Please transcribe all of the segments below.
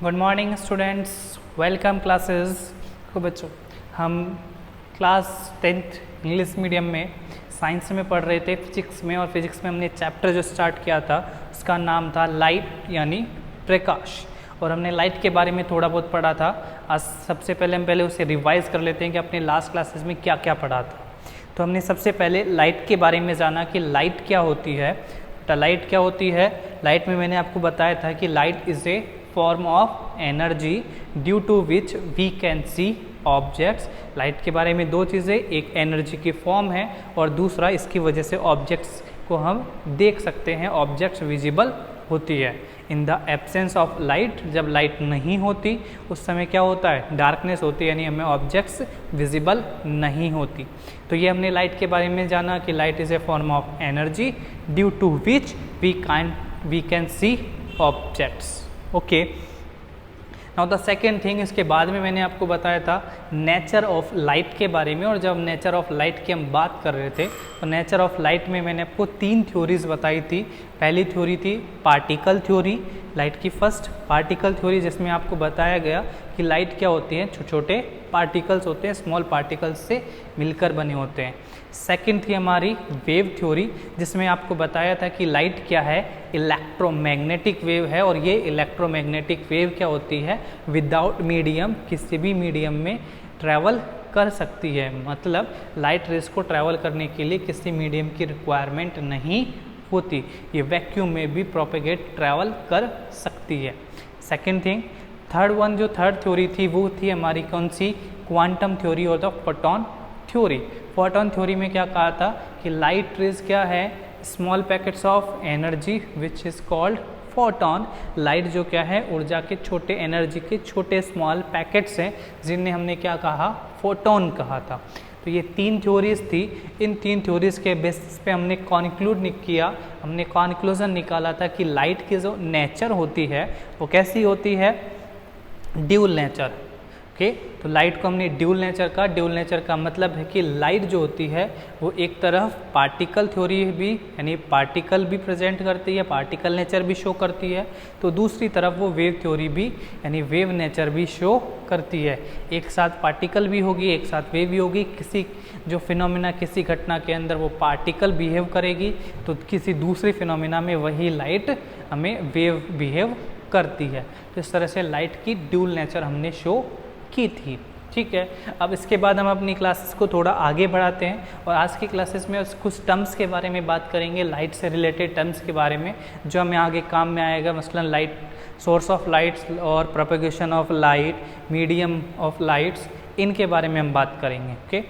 Good morning students, welcome classes को बच्चों। हम क्लास 10th इंग्लिश मीडियम में साइंस में पढ़ रहे थे फिजिक्स में, और फिजिक्स में हमने चैप्टर जो स्टार्ट किया था उसका नाम था लाइट यानी प्रकाश, और हमने लाइट के बारे में थोड़ा बहुत पढ़ा था। आज सबसे पहले हम उसे रिवाइज कर लेते हैं कि अपने लास्ट क्लासेस में क्या क्या पढ़ा था। तो हमने सबसे पहले लाइट के बारे में जाना कि लाइट क्या होती है। तो लाइट क्या होती है? लाइट में मैंने आपको बताया था कि light is a form of energy due to which we can see objects. Light के बारे में दो चीज़ें, एक एनर्जी की फॉर्म है और दूसरा इसकी वजह से ऑब्जेक्ट्स को हम देख सकते हैं, ऑब्जेक्ट्स विजिबल होती है। In the absence of light, जब लाइट नहीं होती उस समय क्या होता है? डार्कनेस होती है, यानी हमें ऑब्जेक्ट्स विजिबल नहीं होती। तो ये हमने लाइट के बारे में जाना कि light is a form of energy due to which we can see objects. Okay, now the second thing, इसके बाद में मैंने आपको बताया था नेचर ऑफ लाइट के बारे में। और जब नेचर ऑफ लाइट की हम बात कर रहे थे तो नेचर ऑफ लाइट में मैंने आपको 3 थ्योरीज बताई थी। पहली थ्योरी थी पार्टिकल थ्योरी, लाइट की फर्स्ट पार्टिकल थ्योरी, जिसमें आपको बताया गया कि लाइट क्या होती है? छोटे छोटे पार्टिकल्स होते हैं, स्मॉल पार्टिकल्स से मिलकर बने होते हैं। सेकंड थी हमारी वेव थ्योरी, जिसमें आपको बताया था कि लाइट क्या है? इलेक्ट्रोमैग्नेटिक वेव है, और ये इलेक्ट्रोमैग्नेटिक वेव क्या होती है? विदाउट मीडियम, किसी भी मीडियम में ट्रैवल कर सकती है। मतलब लाइट रेस को ट्रैवल करने के लिए किसी मीडियम की रिक्वायरमेंट नहीं होती, ये वैक्यूम में भी प्रोपेगेट ट्रैवल कर सकती है। सेकेंड थिंग, थर्ड थ्योरी थी वो थी हमारी कौन सी? क्वांटम थ्योरी और the photon theory. Photon theory में क्या कहा था कि लाइट रेज क्या है? Small packets of energy which is called photon. Light जो क्या है? ऊर्जा के छोटे, एनर्जी के छोटे स्मॉल पैकेट्स हैं, जिन्हें हमने क्या कहा? फोटॉन कहा था। तो ये 3 थ्योरीज थी। इन 3 थ्योरीज के बेसिस पे हमने हमने कॉन्क्लूजन निकाला था कि लाइट की जो नेचर होती है वो कैसी होती है? Dual nature. ओके, तो लाइट को हमने ड्यूल नेचर का, ड्यूल नेचर का मतलब है कि लाइट जो होती है वो एक तरफ पार्टिकल थ्योरी भी, यानी पार्टिकल भी प्रेजेंट करती है, पार्टिकल नेचर भी शो करती है, तो दूसरी तरफ वो वेव थ्योरी भी, यानी वेव नेचर भी शो करती है। एक साथ पार्टिकल भी होगी, एक साथ वेव भी होगी। किसी जो फिनोमिना, किसी घटना के अंदर वो पार्टिकल बिहेव करेगी, तो किसी दूसरी फिनोमिना में वही लाइट हमें वेव बिहेव करती है। तो इस तरह से लाइट की ड्यूल नेचर हमने शो की थी। ठीक है, अब इसके बाद हम अपनी क्लासेस को थोड़ा आगे बढ़ाते हैं, और आज की क्लासेस में कुछ टर्म्स के बारे में बात करेंगे, लाइट से रिलेटेड टर्म्स के बारे में जो हमें आगे काम में आएगा। मसलन लाइट, सोर्स ऑफ लाइट्स और propagation of light, medium of lights, इनके बारे में हम बात करेंगे। ओके,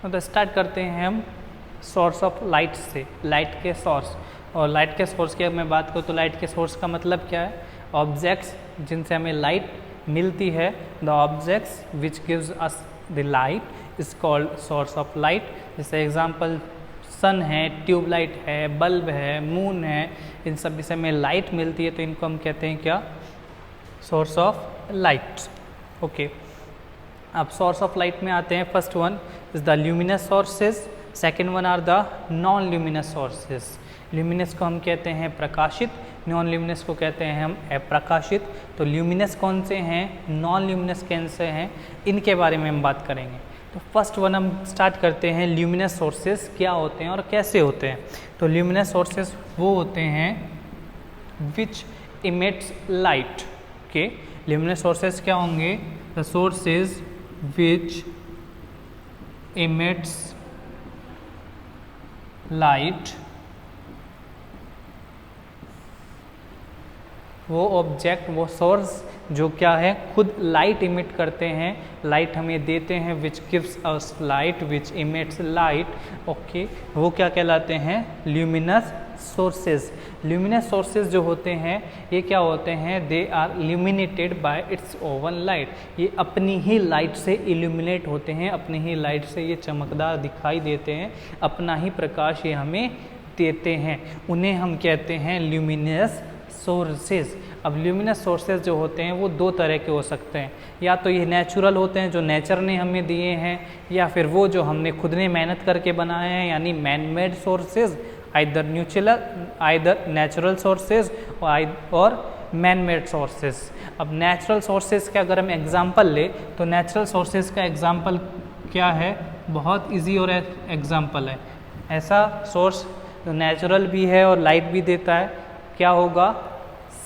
तो स्टार्ट करते हैं हम सोर्स ऑफ लाइट से, लाइट के सोर्स। और लाइट के सोर्स की मैं बात करूँ तो लाइट के सोर्स का मतलब क्या है? ऑब्जेक्ट्स जिनसे हमें लाइट मिलती है। The objects which gives us the light is called source of light. जैसे एग्जांपल सन है, ट्यूबलाइट है, बल्ब है, मून है, इन सब से हमें लाइट मिलती है, तो इनको हम कहते हैं क्या? Source of light. ओके, अब सोर्स ऑफ लाइट में आते हैं। First one is the luminous sources, second one are the non luminous sources. Luminous को हम कहते हैं प्रकाशित, नॉन ल्यूमिनस को कहते हैं हम अप्रकाशित। तो ल्यूमिनस कौन से हैं, नॉन ल्यूमिनस कौन से हैं, इनके बारे में हम बात करेंगे। तो फर्स्ट वन हम स्टार्ट करते हैं, ल्यूमिनस सोर्सेज क्या होते हैं और कैसे होते हैं। तो ल्यूमिनस सोर्सेज वो होते हैं which emits light. Okay, luminous sources क्या होंगे? The sources which emits light, वो ऑब्जेक्ट, वो सोर्स जो क्या है, खुद लाइट इमिट करते हैं, लाइट हमें देते हैं, which gives us light, which emits light, okay, वो क्या कहलाते हैं, ल्यूमिनस सोर्सेज। ल्यूमिनस सोर्सेज जो होते हैं ये क्या होते हैं, they are illuminated by its own light, ये अपनी ही लाइट से इल्यूमिनेट होते हैं, अपनी ही लाइट से ये चमकदार दिखाई देते हैं, अपना ही प्रकाश ये हमें देते हैं, उन्हें हम कहते हैं ल्यूमिनस सोर्सेज। अब ल्यूमिनस सोर्सेज जो होते हैं वो दो तरह के हो सकते हैं, या तो ये नेचुरल होते हैं जो नेचर ने हमें दिए हैं, या फिर वो जो हमने खुद ने मेहनत करके बनाए हैं, यानी man made sources, either natural sources और मैन मेड सोर्सेज। अब नेचुरल सोर्सेज का अगर हम एग्जांपल ले तो नेचुरल सोर्सेज का एग्जांपल क्या है, बहुत इजी और एग्जांपल है, ऐसा सोर्स जो नेचुरल भी है और लाइट भी देता है, क्या होगा,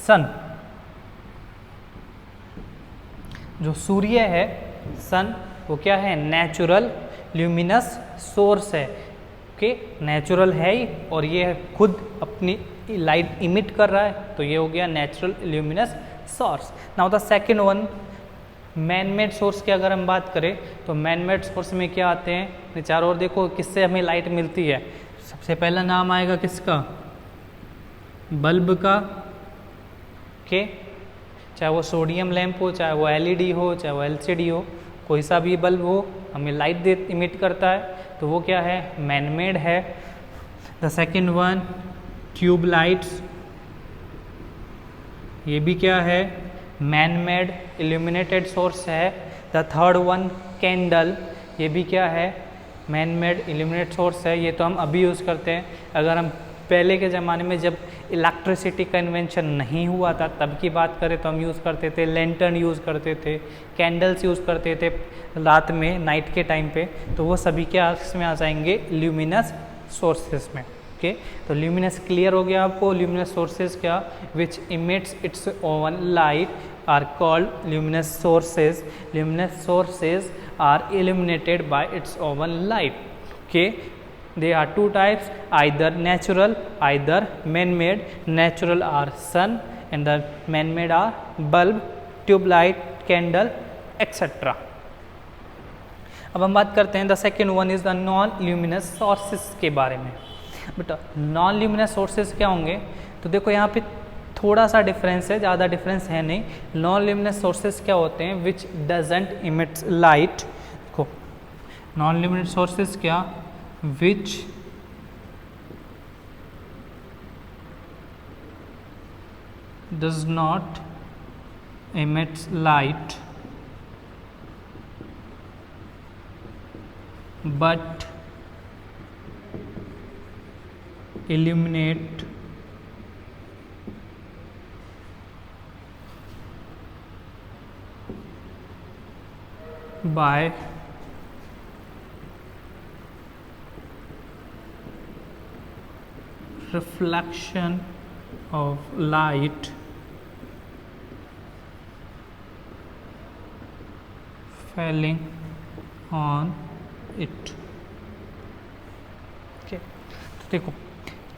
सन। जो सूर्य है, सन, वो क्या है, नेचुरल ल्यूमिनस सोर्स है, ओके, नेचुरल है ही और ये खुद अपनी लाइट इमिट कर रहा है, तो ये हो गया natural luminous source. Now the second one, man made source की अगर हम बात करें तो मैन मेड सोर्स में क्या आते हैं, चारों ओर देखो किससे हमें लाइट मिलती है, सबसे पहला नाम आएगा किसका, बल्ब का, ओके, चाहे वो सोडियम लैंप हो, चाहे वो एलईडी हो, चाहे वो एलसीडी हो, कोई सा भी बल्ब हो हमें लाइट दे इमिट करता है, तो वो क्या है, मैन मेड है। The second one, tube lights, ये भी क्या है, मैन मेड इल्यूमिनेटेड सोर्स है। द थर्ड वन, कैंडल, ये भी क्या है, मैन मेड इल्यूमिनेटेड सोर्स है, ये तो हम अभी यूज़ करते हैं। अगर हम पहले के ज़माने में जब इलेक्ट्रिसिटी का इन्वेंशन नहीं हुआ था तब की बात करें तो हम यूज़ करते थे लैंटर्न यूज़ करते थे, कैंडल्स यूज़ करते थे रात में, नाइट के टाइम पे, तो वो सभी क्या इसमें आ जाएंगे, ल्यूमिनस सोर्सेस में, ओके। तो ल्यूमिनस क्लियर हो गया आपको, ल्यूमिनस सोर्सेज क्या, which emits its own light are called luminous sources. Luminous sources are illuminated by its own light, okay. They are two types, either natural, either man-made. Natural are sun and the man-made are bulb, tube light, candle, etc. अब हम बात करते हैं the second one is the non luminous sources के बारे में। बेटा non luminous sources क्या होंगे, तो देखो यहाँ पे थोड़ा सा डिफरेंस है, ज़्यादा डिफरेंस है नहीं। नॉन ल्यूमिनस सोर्सेज क्या होते हैं, विच डजेंट इमिट्स लाइट। देखो नॉन ल्यूमिनस सोर्सेज क्या, which does not emit light but illuminate by reflection of light falling on it, okay। तो देखो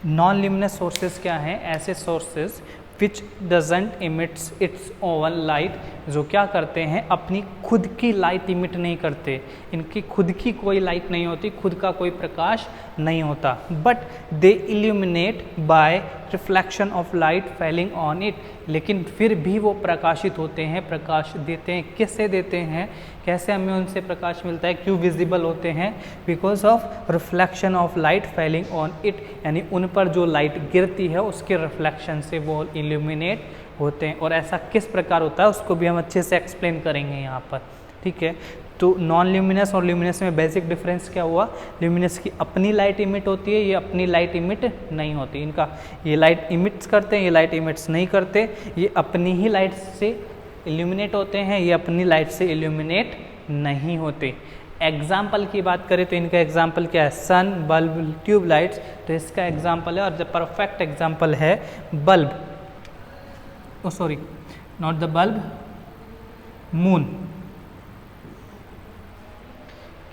नॉन ल्यूमिनस सोर्सेज क्या हैं, ऐसे sources which doesn't emits its own light, जो क्या करते हैं अपनी खुद की लाइट इमिट नहीं करते, इनकी खुद की कोई लाइट नहीं होती, खुद का कोई प्रकाश नहीं होता, but they illuminate by reflection of light falling on it, लेकिन फिर भी वो प्रकाशित होते हैं, प्रकाश देते हैं। किससे देते हैं, कैसे हमें उनसे प्रकाश मिलता है, क्यों विजिबल होते हैं, because of reflection of light falling on it, यानी उन पर जो लाइट गिरती है उसके रिफ्लेक्शन से वो इल्यूमिनेट होते हैं। और ऐसा किस प्रकार होता है उसको भी हम अच्छे से एक्सप्लेन करेंगे यहाँ पर, ठीक है। तो नॉन ल्यूमिनस और ल्यूमिनस में बेसिक डिफरेंस क्या हुआ, ल्यूमिनस की अपनी लाइट इमिट होती है, ये अपनी लाइट इमिट नहीं होती, इनका ये लाइट इमिट्स करते हैं, ये लाइट इमिट्स नहीं करते, ये अपनी ही लाइट से इल्यूमिनेट होते हैं, ये अपनी लाइट से इल्यूमिनेट नहीं होते। एग्जाम्पल की बात करें तो इनका एग्जाम्पल क्या है, सन, बल्ब, ट्यूब लाइट्स, तो इसका एग्जाम्पल है, और जब परफेक्ट एग्जाम्पल है bulb, oh sorry not the bulb, moon,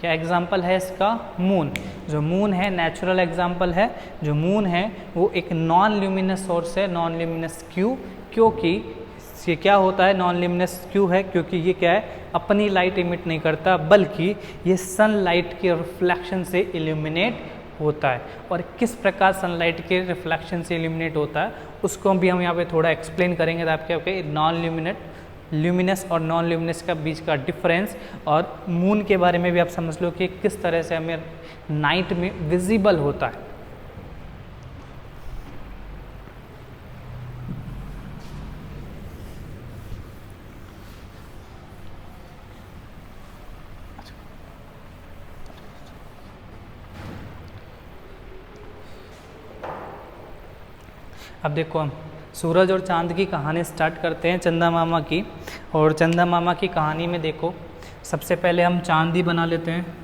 क्या एग्जाम्पल है इसका? मून। जो मून है नेचुरल एग्जाम्पल है। जो मून है वो एक नॉन ल्यूमिनस सोर्स है, नॉन ल्यूमिनस क्यों? क्योंकि ये क्या होता है, नॉन ल्यूमिनस क्यों है? क्योंकि ये क्या है, अपनी लाइट इमिट नहीं करता, बल्कि ये सनलाइट के रिफ्लेक्शन से इल्यूमिनेट होता है। और किस प्रकार सनलाइट के रिफ्लेक्शन से इल्यूमिनेट होता है उसको भी हम यहाँ पे थोड़ा एक्सप्लेन करेंगे, ताकि आपके नॉन ल्यूमिनस और नॉन ल्यूमिनस का बीच का डिफरेंस, और मून के बारे में भी आप समझ लो कि किस तरह से हमें नाइट में विजिबल होता है। अब देखो, हम सूरज और चांद की कहानी स्टार्ट करते हैं, चंदा मामा की। और चंदा मामा की कहानी में देखो, सबसे पहले हम चांद ही बना लेते हैं।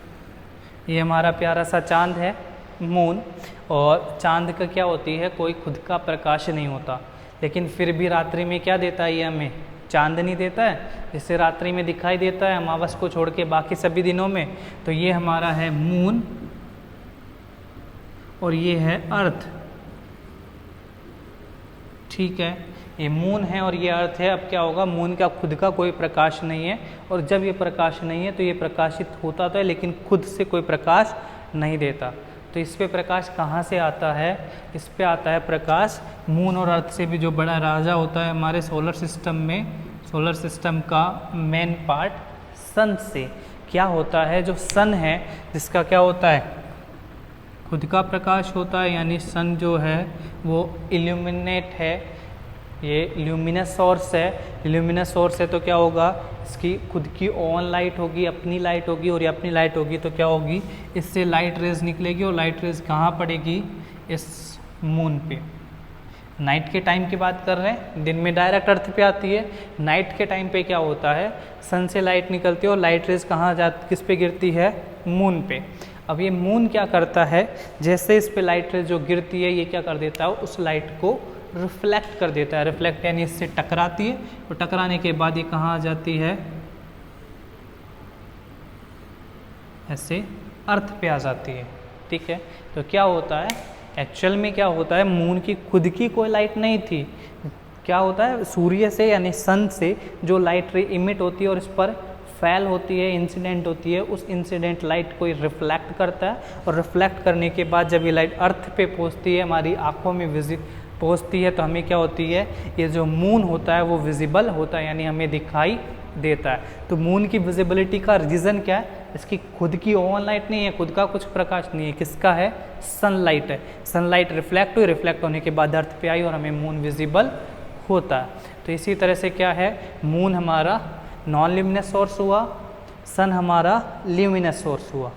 ये हमारा प्यारा सा चांद है, मून। और चांद का क्या होती है, कोई खुद का प्रकाश नहीं होता, लेकिन फिर भी रात्रि में क्या देता है ये हमें? चांदनी देता है, जिससे रात्रि में दिखाई देता है, अमावस को छोड़ के बाकी सभी दिनों में। तो ये हमारा है मून और ये है अर्थ। ठीक है, ये मून है और ये अर्थ है। अब क्या होगा, मून का खुद का कोई प्रकाश नहीं है, और जब ये प्रकाश नहीं है तो ये प्रकाशित होता तो है, लेकिन खुद से कोई प्रकाश नहीं देता। तो इस पे प्रकाश कहाँ से आता है? इस पे आता है प्रकाश मून और अर्थ से भी, जो बड़ा राजा होता है हमारे सोलर सिस्टम में, सोलर सिस्टम का मेन पार्ट सन से। क्या होता है, जो सन है जिसका क्या होता है, खुद का प्रकाश होता है, यानी सन जो है वो इल्यूमिनेट है, ये ल्यूमिनस सोर्स है। ल्यूमिनस सोर्स है तो क्या होगा, इसकी खुद की ओन लाइट होगी, अपनी लाइट होगी, और ये अपनी लाइट होगी तो क्या होगी, इससे लाइट रेज निकलेगी, और लाइट रेज कहाँ पड़ेगी? इस मून पे। नाइट के टाइम की बात कर रहे हैं, दिन में डायरेक्ट अर्थ पे आती है। नाइट के टाइम पे क्या होता है, सन से लाइट निकलती है और लाइट रेज कहाँ किस पे गिरती है? मून पे। अब ये मून क्या करता है, जैसे इस पे लाइट रेज जो गिरती है, ये क्या कर देता है, उस लाइट को रिफ्लेक्ट कर देता है। रिफ्लेक्ट यानी इससे टकराती है, और टकराने के बाद ये कहाँ आ जाती है, ऐसे अर्थ पे आ जाती है। ठीक है, तो क्या होता है, एक्चुअल में क्या होता है, मून की खुद की कोई लाइट नहीं थी। क्या होता है, सूर्य से यानी सन से जो लाइट रे इमिट होती है और इस पर फैल होती है, इंसिडेंट होती है, उस इंसिडेंट लाइट को रिफ्लेक्ट करता है, और रिफ्लेक्ट करने के बाद जब ये लाइट अर्थ पे पहुंचती है, हमारी आंखों में पहुंचती है, तो हमें क्या होती है, ये जो मून होता है वो विजिबल होता है, यानी हमें दिखाई देता है। तो मून की विजिबिलिटी का रीज़न क्या है, इसकी खुद की ओवन लाइट नहीं है, खुद का कुछ प्रकाश नहीं है, किसका है, सनलाइट है। सनलाइट रिफ्लेक्ट हुई, रिफ्लेक्ट होने के बाद अर्थ पे आई और हमें मून विजिबल होता है। तो इसी तरह से क्या है, मून हमारा नॉन ल्यूमिनस सोर्स हुआ, सन हमारा ल्यूमिनस सोर्स हुआ।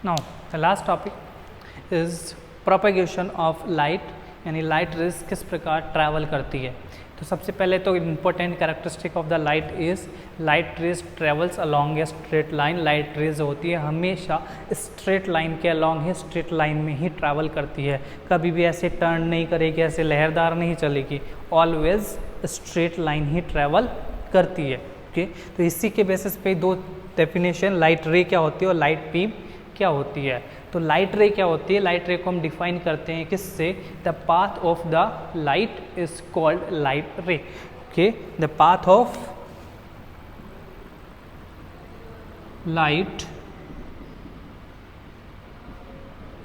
Now the last topic is propagation of light, यानी लाइट रेज किस प्रकार ट्रैवल करती है। तो सबसे पहले तो important characteristic of the light is light rays travels along a straight line. Light rays होती है हमेशा स्ट्रेट लाइन के अलॉन्ग ही, स्ट्रेट लाइन में ही ट्रैवल करती है, कभी भी ऐसे टर्न नहीं करेगी, ऐसे लहरदार नहीं चलेगी, ऑलवेज स्ट्रेट लाइन ही ट्रैवल करती है। ओके, तो इसी के बेसिस पे दो डेफिनेशन, लाइट रे क्या होती है और लाइट बीम क्या होती है। तो लाइट रे क्या होती है, लाइट रे को हम डिफाइन करते हैं किससे, the path of the light is called light रे। Okay, the path of light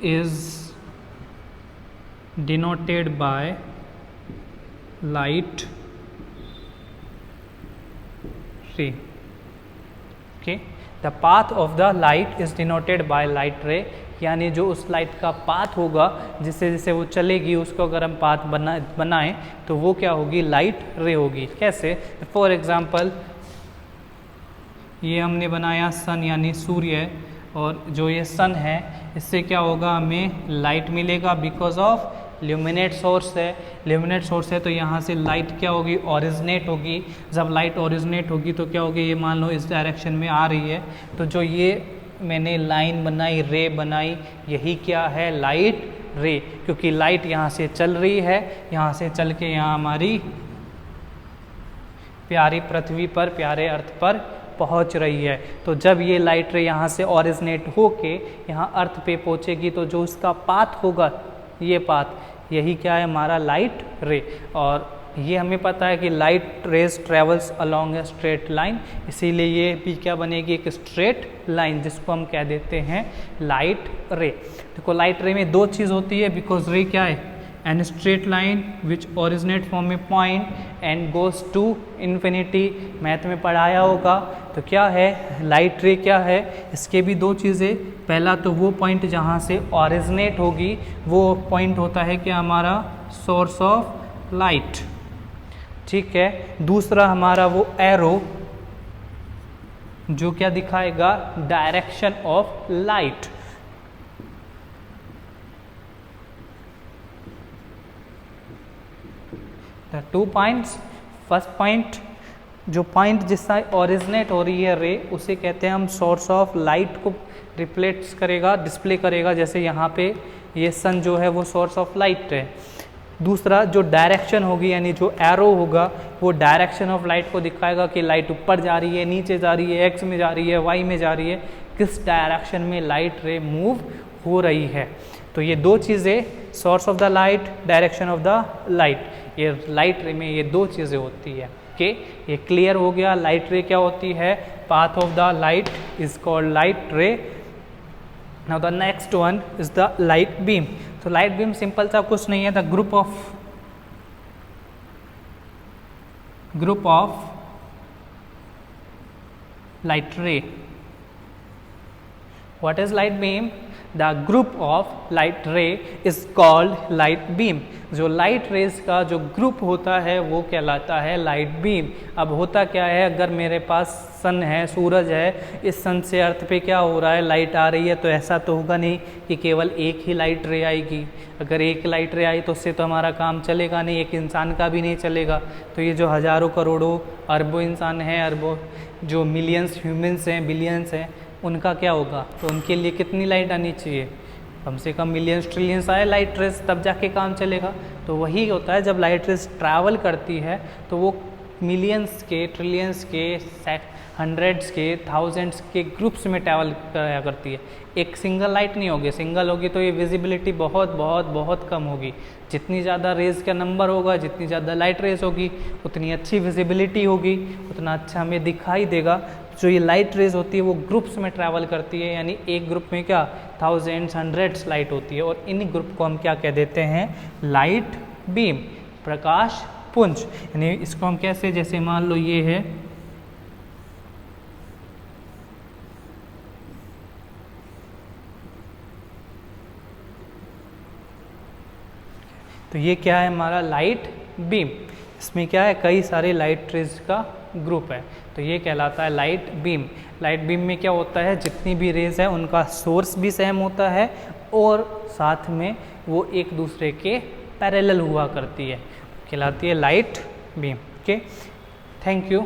is denoted by light रे। Okay, the path of the light is denoted by light रे, यानी जो उस लाइट का पाथ होगा जिससे जिससे वो चलेगी उसको अगर हम पाथ बनाएं तो वो क्या होगी, लाइट रे होगी। कैसे? फॉर एग्जांपल ये हमने बनाया सन यानी सूर्य, और जो ये सन है इससे क्या होगा, हमें लाइट मिलेगा बिकॉज ऑफ ल्यूमिनेट सोर्स है। ल्यूमिनेट सोर्स है तो यहाँ से लाइट क्या होगी, ओरिजिनेट होगी। जब लाइट ओरिजिनेट होगी तो क्या होगी, ये मान लो इस डायरेक्शन में आ रही है, तो जो ये मैंने लाइन बनाई, रे बनाई, यही क्या है, लाइट रे, क्योंकि लाइट यहाँ से चल रही है, यहाँ से चल के यहाँ हमारी प्यारी पृथ्वी पर, प्यारे अर्थ पर पहुँच रही है। तो जब ये लाइट रे यहाँ से ओरिजिनेट होके यहाँ अर्थ पे पहुँचेगी तो जो उसका पाथ होगा, ये पाथ, यही क्या है, हमारा लाइट रे। और ये हमें पता है कि light rays travels along a straight line, इसीलिए ये भी क्या बनेगी, एक स्ट्रेट लाइन, जिसको हम कह देते हैं लाइट रे। देखो लाइट रे में दो चीज़ होती है, बिकॉज रे क्या है, an straight line which originate from a point and goes to infinity. Math में पढ़ाया होगा। तो क्या है लाइट रे, क्या है, इसके भी दो चीज़ें। पहला तो वो पॉइंट जहाँ से ओरिजिनेट होगी, वो पॉइंट होता है क्या, हमारा सोर्स ऑफ लाइट, ठीक है। दूसरा हमारा वो एरो जो क्या दिखाएगा, direction of light. The two points, first point, जो पॉइंट जिससे ओरिजिनेट हो रही है रे, उसे कहते हैं हम सोर्स ऑफ लाइट को रिफ्लेक्ट करेगा, डिस्प्ले करेगा। जैसे यहाँ पे ये सन जो है वो सोर्स ऑफ लाइट है। दूसरा जो डायरेक्शन होगी, यानी जो एरो होगा, वो डायरेक्शन ऑफ लाइट को दिखाएगा कि लाइट ऊपर जा रही है, नीचे जा रही है, एक्स में जा रही है, वाई में जा रही है, किस डायरेक्शन में लाइट रे मूव हो रही है। तो ये दो चीज़ें, source of the light, direction of the light, ये लाइट रे में ये दो चीज़ें होती है। ओके, ये क्लियर हो गया। लाइट रे क्या होती है, path of the light is called light रे। Now the next one is the light beam. तो लाइट बीम सिंपल सा कुछ नहीं है, the group of light ray. What is light beam? The group of light ray is called light beam. जो light rays का जो group होता है वो कहलाता है लाइट बीम। अब होता क्या है, अगर मेरे पास सन है, सूरज है, इस सन से अर्थ पे क्या हो रहा है, लाइट आ रही है, तो ऐसा तो होगा नहीं कि केवल एक ही लाइट रे आएगी। अगर एक लाइट रे आई तो उससे तो हमारा काम चलेगा नहीं, एक इंसान का भी नहीं चलेगा। तो ये जो हज़ारों करोड़ों अरबों इंसान हैं, अरबों जो मिलियंस ह्यूमंस हैं, बिलियंस हैं, उनका क्या होगा, तो उनके लिए कितनी लाइट आनी चाहिए, कम से कम मिलियंस ट्रिलियंस आए लाइट रेस, तब जाके काम चलेगा। तो वही होता है, जब लाइट रेस ट्रैवल करती है तो वो मिलियंस के, ट्रिलियंस के, हंड्रेड्स के, थाउजेंड्स के ग्रुप्स में ट्रैवल कराया करती है। एक सिंगल लाइट नहीं होगी, सिंगल होगी तो ये विजिबिलिटी बहुत बहुत बहुत कम होगी। जितनी ज़्यादा रेज का नंबर होगा, जितनी ज़्यादा लाइट रेज होगी, उतनी अच्छी विजिबिलिटी होगी, उतना अच्छा हमें दिखाई देगा। जो ये लाइट रेज होती है वो ग्रुप्स में ट्रैवल करती है, यानी एक ग्रुप में क्या थाउजेंड्स, हंड्रेड्स लाइट होती है, और इन ग्रुप को हम क्या कह देते हैं, लाइट बीम, प्रकाश पुंज। यानी इसको हम कैसे, जैसे मान लो ये है, तो ये क्या है हमारा लाइट बीम। इसमें क्या है, कई सारे लाइट रेज का ग्रुप है, तो ये कहलाता है लाइट बीम। लाइट बीम में क्या होता है, जितनी भी रेज है उनका सोर्स भी सेम होता है और साथ में वो एक दूसरे के पैरेलल हुआ करती है, कहलाती है light beam. Okay, thank you.